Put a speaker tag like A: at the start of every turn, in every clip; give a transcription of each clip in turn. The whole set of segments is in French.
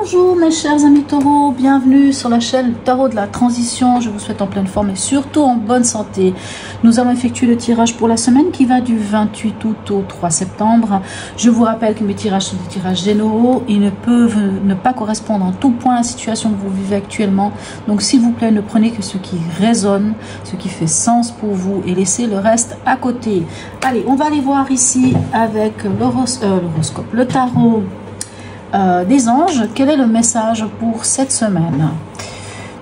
A: Bonjour mes chers amis taureaux, bienvenue sur la chaîne Tarot de la Transition. Je vous souhaite en pleine forme et surtout en bonne santé. Nous allons effectuer le tirage pour la semaine qui va du 28 août au 3 septembre. Je vous rappelle que mes tirages sont des tirages généraux. Ils ne peuvent ne pas correspondre en tout point à la situation que vous vivez actuellement. Donc s'il vous plaît, ne prenez que ce qui résonne, ce qui fait sens pour vous et laissez le reste à côté. Allez, on va aller voir ici avec l'horoscope, le tarot des anges. Quel est le message pour cette semaine?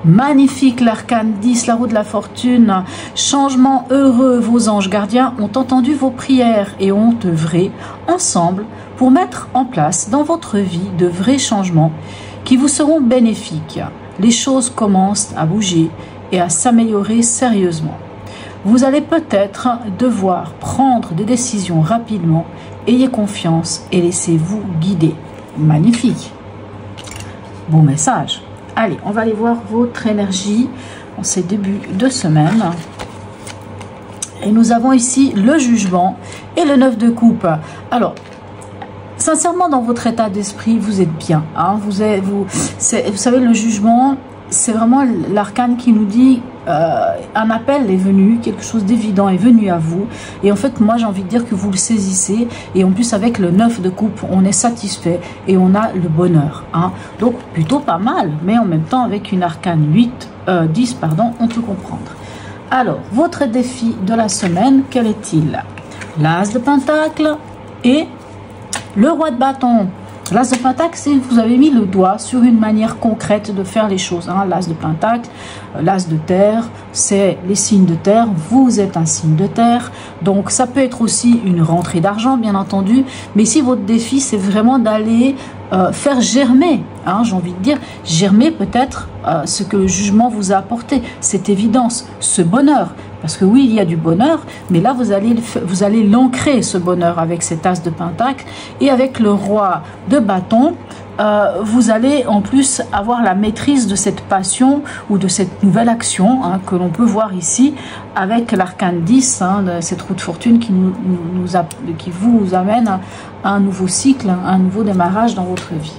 A: Magnifique, l'arcane 10, la roue de la fortune. Changement heureux, vos anges gardiens ont entendu vos prières et ont œuvré ensemble pour mettre en place dans votre vie de vrais changements qui vous seront bénéfiques. Les choses commencent à bouger et à s'améliorer sérieusement. Vous allez peut-être devoir prendre des décisions rapidement. Ayez confiance et laissez-vous guider. Magnifique, bon message. Allez, on va aller voir votre énergie en ces débuts de semaine. Et nous avons ici le jugement et le 9 de coupe. Alors, sincèrement, dans votre état d'esprit, vous êtes bien. Hein, vous savez, le jugement, c'est vraiment l'arcane qui nous dit un appel est venu, quelque chose d'évident est venu à vous. Et en fait, moi, j'ai envie de dire que vous le saisissez. Et en plus, avec le 9 de coupe, on est satisfait et on a le bonheur. Hein. Donc, plutôt pas mal. Mais en même temps, avec une arcane 10, pardon, on peut comprendre. Alors, votre défi de la semaine, quel est-il? L'As de Pentacle et le Roi de Bâton. L'As de Pentacle, c'est vous avez mis le doigt sur une manière concrète de faire les choses. Hein. L'As de Pentacle, l'As de Terre, c'est les signes de terre. Vous êtes un signe de terre. Donc, ça peut être aussi une rentrée d'argent, bien entendu. Mais ici, votre défi, c'est vraiment d'aller faire germer, hein, j'ai envie de dire, germer peut-être ce que le jugement vous a apporté. Cette évidence, ce bonheur. Parce que oui, il y a du bonheur, mais là, vous allez l'ancrer, ce bonheur, avec cet As de Pentacle. Et avec le Roi de Bâton, vous allez en plus avoir la maîtrise de cette passion ou de cette nouvelle action, hein, que l'on peut voir ici avec l'arcane 10, hein, de cette roue de fortune qui vous amène à un nouveau cycle, un nouveau démarrage dans votre vie.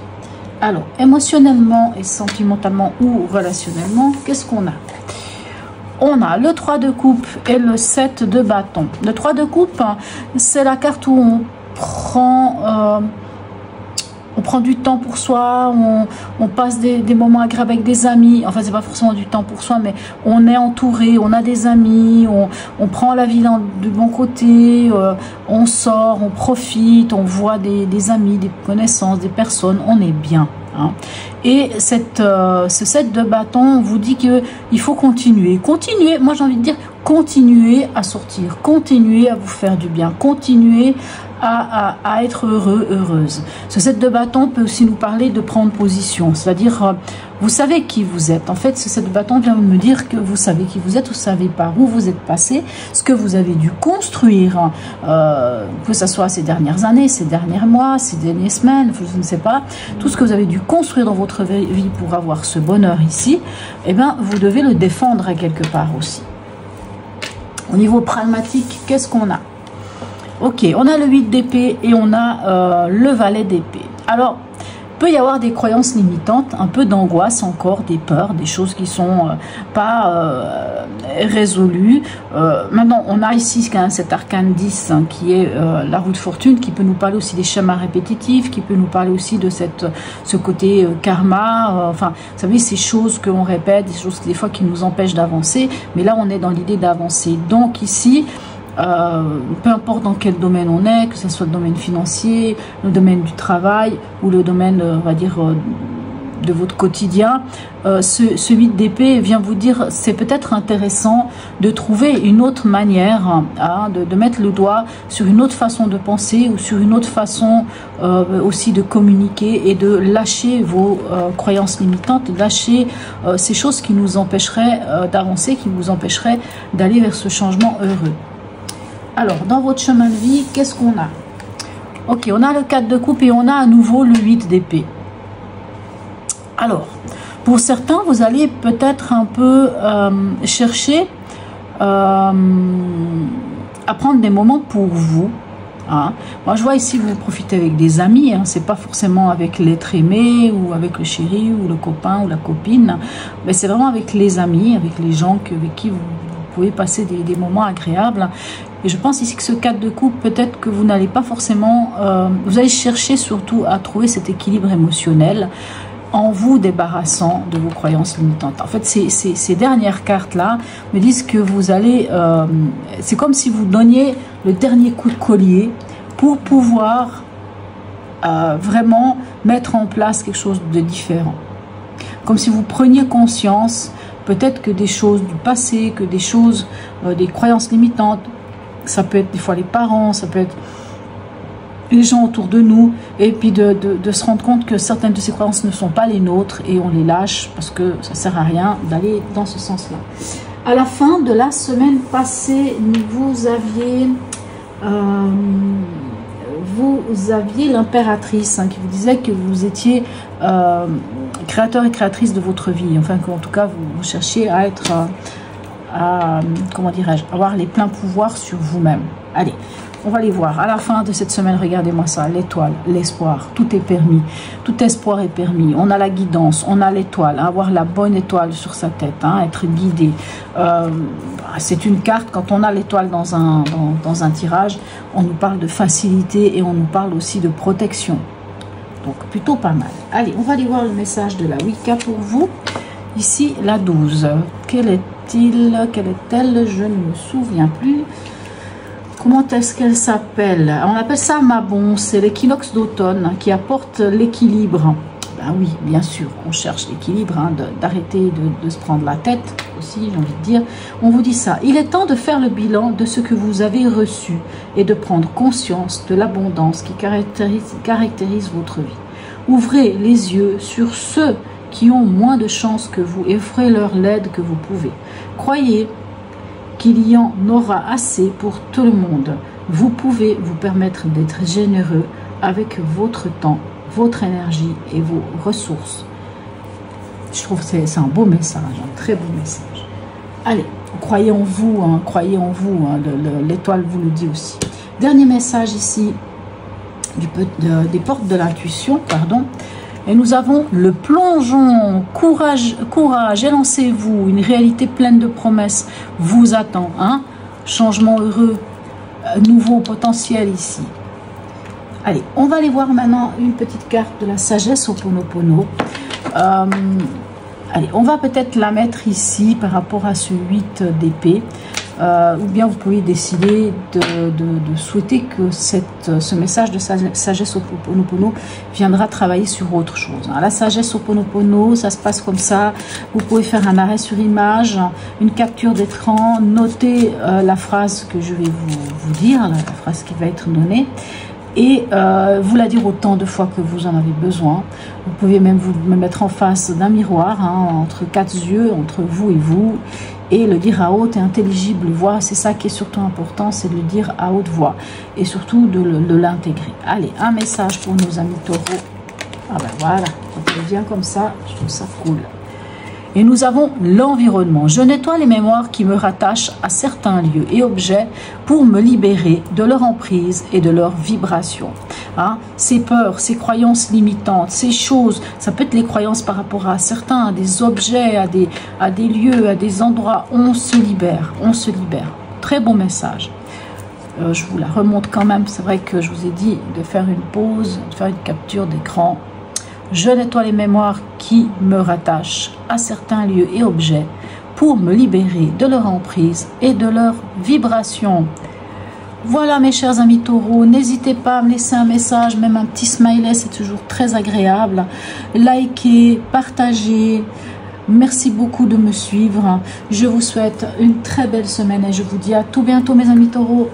A: Alors, émotionnellement et sentimentalement ou relationnellement, qu'est-ce qu'on a? On a le 3 de coupe et le 7 de bâton. Le 3 de coupe, c'est la carte où on prend du temps pour soi, on passe des moments agréables avec des amis. Enfin, c'est pas forcément du temps pour soi, mais on est entouré, on a des amis, on prend la vie du bon côté, on sort, on profite, on voit des amis, des connaissances, des personnes, on est bien. Hein. Et ce 7 de bâton vous dit qu'il faut continuer. Continuer, moi j'ai envie de dire, continuer à sortir, continuer à vous faire du bien, continuer à être heureux, heureuse. Ce 7 de bâton peut aussi nous parler de prendre position, c'est-à-dire vous savez qui vous êtes. En fait, ce 7 de bâton vient me dire que vous savez qui vous êtes, vous savez par où vous êtes passé, ce que vous avez dû construire, que ce soit ces dernières années, ces derniers mois, ces dernières semaines, je ne sais pas, tout ce que vous avez dû construire dans votre vie pour avoir ce bonheur ici, eh bien, vous devez le défendre à quelque part aussi. Au niveau pragmatique, qu'est-ce qu'on a? Ok, on a le 8 d'épée et on a le valet d'épée. Alors, il peut y avoir des croyances limitantes, un peu d'angoisse encore, des peurs, des choses qui sont pas résolues. Maintenant, on a ici quand même cet arcane 10 hein, qui est la roue de fortune, qui peut nous parler aussi des schémas répétitifs, qui peut nous parler aussi de ce côté karma. Enfin, vous savez, ces choses que l'on répète, des choses des fois qui nous empêchent d'avancer. Mais là, on est dans l'idée d'avancer. Donc ici, peu importe dans quel domaine on est, que ce soit le domaine financier, le domaine du travail ou le domaine, on va dire, de votre quotidien, ce 8 d'épée vient vous dire c'est peut-être intéressant de trouver une autre manière, hein, de mettre le doigt sur une autre façon de penser ou sur une autre façon aussi de communiquer et de lâcher vos croyances limitantes, de lâcher ces choses qui nous empêcheraient d'avancer, qui nous empêcheraient d'aller vers ce changement heureux. Alors, dans votre chemin de vie, qu'est-ce qu'on a? Ok, on a le 4 de coupe et on a à nouveau le 8 d'épée. Alors, pour certains, vous allez peut-être un peu chercher à prendre des moments pour vous, Hein. Moi, je vois ici, vous profitez avec des amis. Hein. C'est pas forcément avec l'être aimé ou avec le chéri ou le copain ou la copine. Mais c'est vraiment avec les amis, avec les gens avec qui vous pouvez passer des moments agréables. Et je pense ici que ce 4 de coupe, peut-être que vous n'allez pas forcément... vous allez chercher surtout à trouver cet équilibre émotionnel en vous débarrassant de vos croyances limitantes. En fait, ces dernières cartes-là me disent que vous allez... c'est comme si vous donniez le dernier coup de collier pour pouvoir vraiment mettre en place quelque chose de différent. Comme si vous preniez conscience peut-être que des choses du passé, que des choses, des croyances limitantes, ça peut être des fois les parents, ça peut être les gens autour de nous, et puis de se rendre compte que certaines de ces croyances ne sont pas les nôtres et on les lâche parce que ça ne sert à rien d'aller dans ce sens-là. À la fin de la semaine passée, vous aviez l'impératrice qui vous disait que vous étiez créateur et créatrice de votre vie, enfin qu'en tout cas vous cherchiez à être, comment dirais-je, avoir les pleins pouvoirs sur vous-même. Allez, on va les voir. À la fin de cette semaine, regardez-moi ça, l'étoile, l'espoir, tout est permis. Tout espoir est permis. On a la guidance, on a l'étoile, avoir la bonne étoile sur sa tête, hein, être guidé. C'est une carte, quand on a l'étoile dans un tirage, on nous parle de facilité et on nous parle aussi de protection. Donc, plutôt pas mal. Allez, on va aller voir le message de la Wicca pour vous. Ici, la 12. Quelle est-il? Quelle est-elle? Je ne me souviens plus. Comment est-ce qu'elle s'appelle? On appelle ça Mabon, c'est l'équinoxe d'automne qui apporte l'équilibre. Ben oui, bien sûr, on cherche l'équilibre, hein, d'arrêter de se prendre la tête aussi, j'ai envie de dire. On vous dit ça, il est temps de faire le bilan de ce que vous avez reçu et de prendre conscience de l'abondance qui caractérise votre vie. Ouvrez les yeux sur ceux qui ont moins de chance que vous et offrez-leur l'aide que vous pouvez. Croyez qu'il y en aura assez pour tout le monde. Vous pouvez vous permettre d'être généreux avec votre temps, votre énergie et vos ressources. Je trouve que c'est un beau message, un très beau message. Allez, croyez en vous, hein, croyez en vous, hein, l'étoile vous le dit aussi. Dernier message ici, des portes de l'intuition, pardon. Et nous avons le plongeon, courage, élancez-vous, une réalité pleine de promesses vous attend. Hein? Changement heureux, nouveau potentiel ici. Allez, on va aller voir maintenant une petite carte de la sagesse Ho'oponopono. Allez, on va peut-être la mettre ici par rapport à ce 8 d'épée. Ou bien vous pouvez décider de souhaiter que ce message de sagesse Ho'oponopono viendra travailler sur autre chose. La sagesse Ho'oponopono, ça se passe comme ça. Vous pouvez faire un arrêt sur image, une capture d'écran, noter la phrase que je vais vous dire, la phrase qui va être donnée, et vous la dire autant de fois que vous en avez besoin. Vous pouvez même vous mettre en face d'un miroir, hein, entre 4 yeux, entre vous et vous, et le dire à haute et intelligible voix. C'est ça qui est surtout important, c'est de le dire à haute voix et surtout de l'intégrer. Allez, un message pour nos amis taureaux. Ah ben voilà, quand il vient comme ça, je trouve ça cool. Et nous avons l'environnement. Je nettoie les mémoires qui me rattachent à certains lieux et objets pour me libérer de leur emprise et de leur vibration. Hein? Ces peurs, ces croyances limitantes, ces choses, ça peut être les croyances par rapport à certains, à des objets, à des lieux, à des endroits. On se libère, on se libère. Très bon message. Je vous la remonte quand même. C'est vrai que je vous ai dit de faire une pause, de faire une capture d'écran. Je nettoie les mémoires qui me rattachent à certains lieux et objets pour me libérer de leur emprise et de leur vibration. Voilà mes chers amis taureaux, n'hésitez pas à me laisser un message, même un petit smiley, c'est toujours très agréable. Likez, partagez. Merci beaucoup de me suivre. Je vous souhaite une très belle semaine et je vous dis à tout bientôt mes amis taureaux.